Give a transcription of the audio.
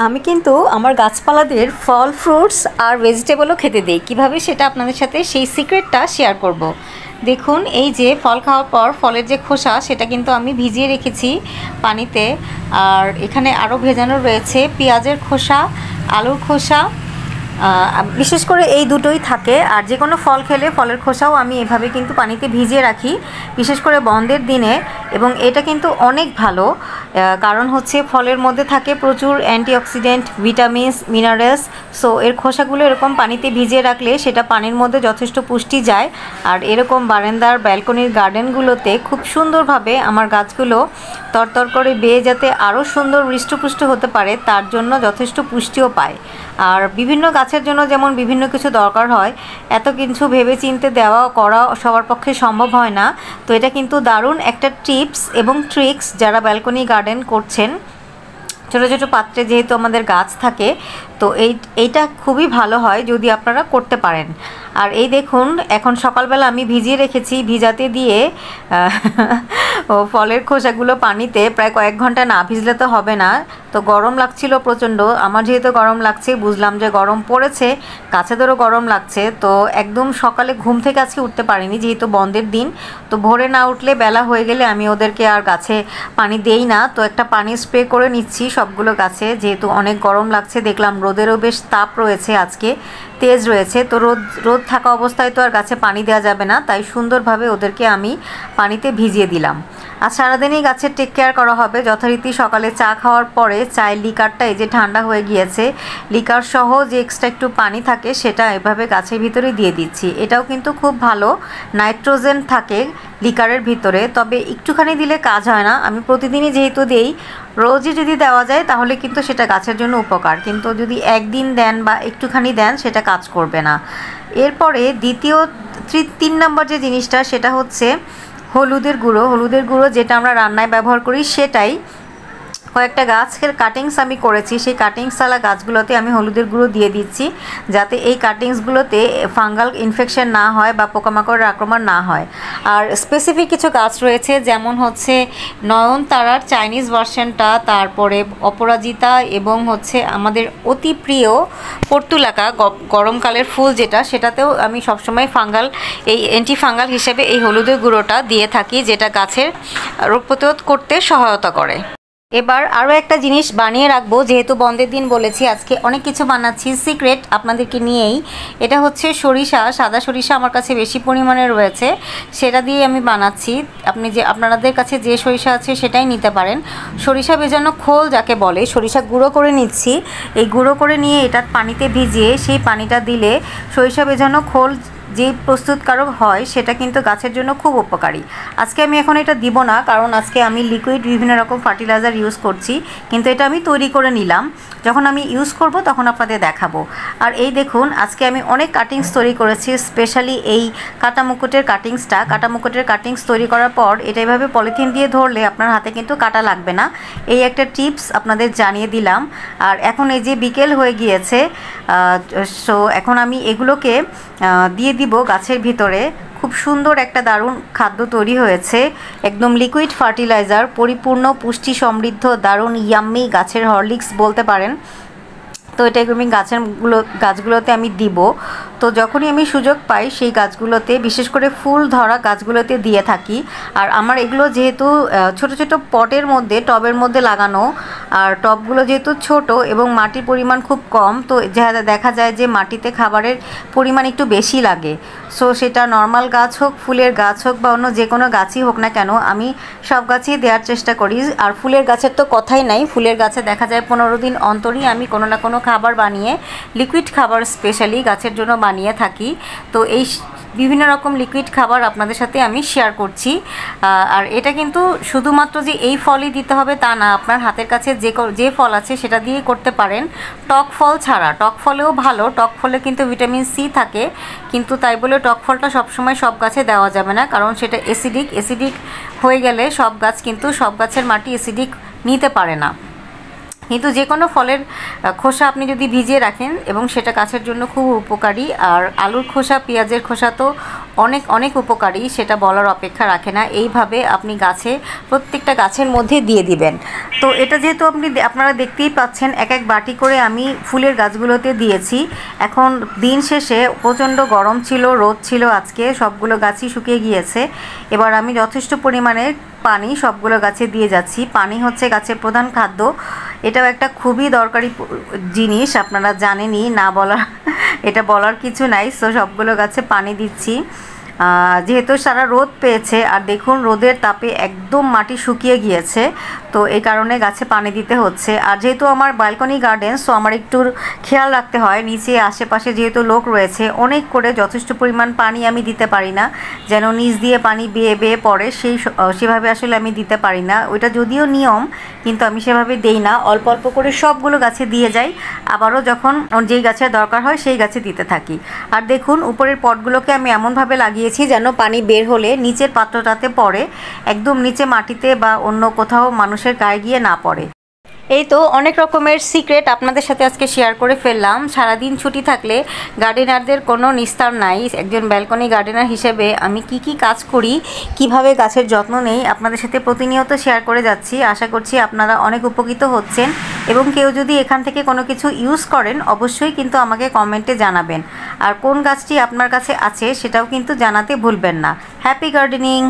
আমি কিন্তু আমার গাছপালাদের ফল ফ্রুটস আর ভেজিটেবলও খেতে দেই। কীভাবে সেটা আপনাদের সাথে সেই সিক্রেটটা শেয়ার করব। দেখুন, এই যে ফল খাওয়ার পর ফলের যে খোসা সেটা কিন্তু আমি ভিজিয়ে রেখেছি পানিতে। আর এখানে আরও ভেজানো রয়েছে পেঁয়াজের খোসা, আলুর খোসা, বিশেষ করে এই দুটোই থাকে। আর যে কোনো ফল খেলে ফলের খোসাও আমি এভাবে কিন্তু পানিতে ভিজিয়ে রাখি, বিশেষ করে বন্ধের দিনে। এবং এটা কিন্তু অনেক ভালো, কারণ হচ্ছে ফলের মধ্যে থাকে প্রচুর অ্যান্টিঅক্সিডেন্ট, ভিটামিনস, মিনারেলস। সো এর খোসাগুলো এরকম পানিতে ভিজিয়ে রাখলে সেটা পানির মধ্যে যথেষ্ট পুষ্টি যায়। আর এরকম বারান্দার ব্যালকনির গার্ডেনগুলোতে খুব সুন্দরভাবে আমার গাছগুলো তরতর করে বেয়ে যাতে আরও সুন্দর হৃষ্টপুষ্ট হতে পারে, তার জন্য যথেষ্ট পুষ্টিও পায়। আর বিভিন্ন গাছের জন্য যেমন বিভিন্ন কিছু দরকার হয়, এত কিছু ভেবে চিনতে দেওয়া করা সবার পক্ষে সম্ভব হয় না। তো এটা কিন্তু দারুণ একটা টিপস এবং ট্রিক্স যারা ব্যালকনি গার্ডেন করছেন, ছোটো ছোটো পাত্রে যেহেতু আমাদের গাছ থাকে, তো এইটা খুবই ভালো হয় যদি আপনারা করতে পারেন। আর এই দেখুন, এখন সকালবেলা আমি ভিজিয়ে রেখেছি, ভিজাতে দিয়ে ফলের খোসাগুলো পানিতে প্রায় কয়েক ঘন্টা না ভিজলে তো হবে না। তো গরম লাগছিল প্রচণ্ড, আমার যেহেতু গরম লাগছে, বুঝলাম যে গরম পড়েছে, গাছেদেরও গরম লাগছে। তো একদম সকালে ঘুম থেকে আজকে উঠতে পারিনি, যেহেতু বন্ধের দিন। তো ভোরে না উঠলে বেলা হয়ে গেলে আমি ওদেরকে আর গাছে পানি দেই না। তো একটা পানি স্প্রে করে নিচ্ছি সবগুলো গাছে, যেহেতু অনেক গরম লাগছে। দেখলাম রোদেরও বেশ তাপ রয়েছে, আজকে তেজ রয়েছে। তো রোদ থাকা অবস্থায় তো আর গাছে পানি দেওয়া যাবে না, তাই সুন্দরভাবে ওদেরকে আমি পানিতে ভিজিয়ে দিলাম। আর সারাদিনই গাছের টেক কেয়ার করা হবে যথারীতি। সকালে চা খাওয়ার পরে চায়ের লিকারটা এই যে ঠান্ডা হয়ে গিয়েছে, লিকার সহ যে এক্সট্রা একটু পানি থাকে সেটা এভাবে গাছের ভিতরে দিয়ে দিচ্ছি। এটাও কিন্তু খুব ভালো, নাইট্রোজেন থাকে লিকারের ভিতরে। তবে একটুখানি দিলে কাজ হয় না, আমি প্রতিদিনই যেহেতু দেই, রোজই যদি দেওয়া যায় তাহলে কিন্তু সেটা গাছের জন্য উপকার। কিন্তু যদি একদিন দেন বা একটুখানি দেন সেটা কাজ করবে না। এরপরে তিন নম্বর যে জিনিসটা সেটা হচ্ছে হলুদের গুঁড়ো, যেটা আমরা রান্নায় ব্যবহার করি সেটাই। কয়েকটা গাছের কাটিংস আমি করেছি, সেই কাটিংসওয়ালা গাছগুলোতে আমি হলুদের গুঁড়ো দিয়ে দিচ্ছি, যাতে এই কাটিংসগুলোতে ফাঙ্গাল ইনফেকশন না হয় বা পোকামাকড়ের আক্রমণ না হয়। আর স্পেসিফিক কিছু গাছ রয়েছে, যেমন হচ্ছে নয়নতারার চাইনিজ ভার্সনটা, তারপরে অপরাজিতা, এবং হচ্ছে আমাদের অতি প্রিয় পর্তুলাকা, গরমকালের ফুল যেটা, সেটাতেও আমি সবসময় অ্যান্টি ফাঙ্গাল হিসেবে এই হলুদের গুঁড়োটা দিয়ে থাকি, যেটা গাছের রোগ প্রতিরোধ করতে সহায়তা করে। এবার আরও একটা জিনিস বানিয়ে রাখবো, যেহেতু বন্ধের দিন বলেছি, আজকে অনেক কিছু বানাচ্ছি সিক্রেট আপনাদেরকে নিয়েই। এটা হচ্ছে সরিষা, সাদা সরিষা আমার কাছে বেশি পরিমাণে রয়েছে, সেটা দিয়ে আমি বানাচ্ছি। আপনাদের কাছে যে সরিষা আছে সেটাই নিতে পারেন। সরিষা ভেজানো খোল যাকে বলে, সরিষা গুঁড়ো করে নিচ্ছি। এই গুঁড়ো করে নিয়ে এটা পানিতে ভিজিয়ে সেই পানিটা দিলে সরিষা ভেজানো খোল যে প্রস্তুতকারক হয় সেটা কিন্তু গাছের জন্য খুব উপকারী। আজকে আমি এখন এটা দিব না, কারণ আজকে আমি লিকুইড বিভিন্ন রকম ফার্টিলাইজার ইউজ করছি, কিন্তু এটা আমি তৈরি করে নিলাম, যখন আমি ইউজ করব তখন আপনাদের দেখাবো। আর এই দেখুন, আজকে আমি অনেক কাটিংস তৈরি করেছি, স্পেশালি এই কাটামুকুটের কাটিংস তৈরি করার পর এটা এভাবে পলিথিন দিয়ে ধরলে আপনার হাতে কিন্তু কাটা লাগবে না। এই একটা টিপস আপনাদের জানিয়ে দিলাম। আর এখন এই যে বিকেল হয়ে গিয়েছে, সো এখন আমি এগুলোকে দিয়ে দিব গাছের ভিতরে। খুব সুন্দর একটা দারুণ খাদ্য তৈরি হয়েছে, একদম লিকুইড ফার্টিলাইজার, পরিপূর্ণ পুষ্টি সমৃদ্ধ দারুণ ইয়াম্মি গাছের হরলিক্স বলতে পারেন। তো এটা আমি গাছগুলোতে আমি দিব। তো যখনই আমি সুযোগ পাই সেই গাছগুলোতে, বিশেষ করে ফুল ধরা গাছগুলোতে দিয়ে থাকি। আর আমার এগুলো যেহেতু ছোট ছোট পটের মধ্যে, টবের মধ্যে লাগানো, আর টবগুলো যেহেতু ছোট এবং মাটির পরিমাণ খুব কম, তো দেখা যায় যে মাটিতে খাবারের পরিমাণ একটু বেশি লাগে। সো সেটা নর্মাল গাছ হোক, ফুলের গাছ হোক, বা অন্য যে কোনো গাছই হোক না কেন, আমি সব গাছেই দেওয়ার চেষ্টা করি। আর ফুলের গাছের তো কথাই নাই, ফুলের গাছে দেখা যায় 15 দিন অন্তরই আমি কোনো না কোনো খাবার বানিয়ে, লিকুইড খাবার স্পেশালি গাছের জন্য বানিয়ে থাকি। তো এই বিভিন্ন রকম লিকুইড খাবার আপনাদের সাথে আমি শেয়ার করছি। আর এটা কিন্তু শুধুমাত্র যে এই ফলই দিতে হবে তা না, আপনার হাতের কাছে যে ফল আছে সেটা দিয়েই করতে পারেন, টক ফল ছাড়া। টক ফলেও ভালো, টক ফলে কিন্তু ভিটামিন সি থাকে, কিন্তু তাই বলে টক ফলটা সবসময় সব গাছে দেওয়া যাবে না, কারণ সেটা অ্যাসিডিক হয়ে গেলে সব গাছের মাটি অ্যাসিডিক নিতে পারে না। কিন্তু যে কোনো ফলের খোসা আপনি যদি ভিজিয়ে রাখেন এবং সেটা গাছের জন্য খুব উপকারী। আর আলুর খোসা, পেঁয়াজের খোসা তো অনেক অনেক উপকারী, সেটা বলার অপেক্ষা রাখে না। এইভাবে আপনি গাছে প্রত্যেকটা গাছের মধ্যে দিয়ে দিবেন। তো এটা যেহেতু আপনারা দেখতেই পাচ্ছেন এক এক বাটি করে আমি ফুলের গাছগুলোতে দিয়েছি। এখন দিন শেষে প্রচণ্ড গরম ছিল, রোদ ছিল, আজকে সবগুলো গাছই শুকিয়ে গিয়েছে। এবার আমি যথেষ্ট পরিমাণে পানি সবগুলো গাছে দিয়ে যাচ্ছি। পানি হচ্ছে গাছের প্রধান খাদ্য, এটাও একটা খুবই দরকারি জিনিস, আপনারা জানেনই, না বলার এটা বলার কিছু নাই। সো সবগুলো গাছে পানি দিচ্ছি। যেহেতু সারা রোদ পেয়েছে, আর দেখুন রোদের তাপে একদম মাটি শুকিয়ে গিয়েছে, তো এই কারণে গাছে পানি দিতে হচ্ছে। আর যেহেতু আমার ব্যালকনি গার্ডেন, সো আমার একটু খেয়াল রাখতে হয়, নিচে আশেপাশে যেহেতু লোক রয়েছে, অনেক করে যথেষ্ট পরিমাণ পানি আমি দিতে পারি না, যেন নিচ দিয়ে পানি বেয়ে বেয়ে পড়ে, সেভাবে আসলে আমি দিতে পারি না। ওইটা যদিও নিয়ম, কিন্তু আমি সেভাবে দেই না, অল্প অল্প করে সবগুলো গাছে দিয়ে যাই, আবারও যখন যেই গাছের দরকার হয় সেই গাছে দিতে থাকি। আর দেখুন উপরের পটগুলোকে আমি এমনভাবে লাগিয়েছি যেন পানি বের হলে নিচের পাত্রটাতে পড়ে, একদম নিচে মাটিতে বা অন্য কোথাও মানুষের গায়ে গিয়ে না পড়ে। এই তো অনেক রকমের সিক্রেট আপনাদের সাথে আজকে শেয়ার করে ফেললাম। সারাদিন ছুটি থাকলে গার্ডেনারদের কোনো নিস্তার নাই। একজন ব্যালকনি গার্ডেনার হিসেবে আমি কি কাজ করি, কিভাবে গাছের যত্ন নেই, আপনাদের সাথে প্রতিনিয়ত শেয়ার করে যাচ্ছি। আশা করছি আপনারা অনেক উপকৃত হচ্ছেন, এবং কেউ যদি এখান থেকে কোনো কিছু ইউজ করেন অবশ্যই কিন্তু আমাকে কমেন্টে জানাবেন। আর কোন গাছটি আপনার কাছে আছে সেটাও কিন্তু জানাতে ভুলবেন না। Happy gardening.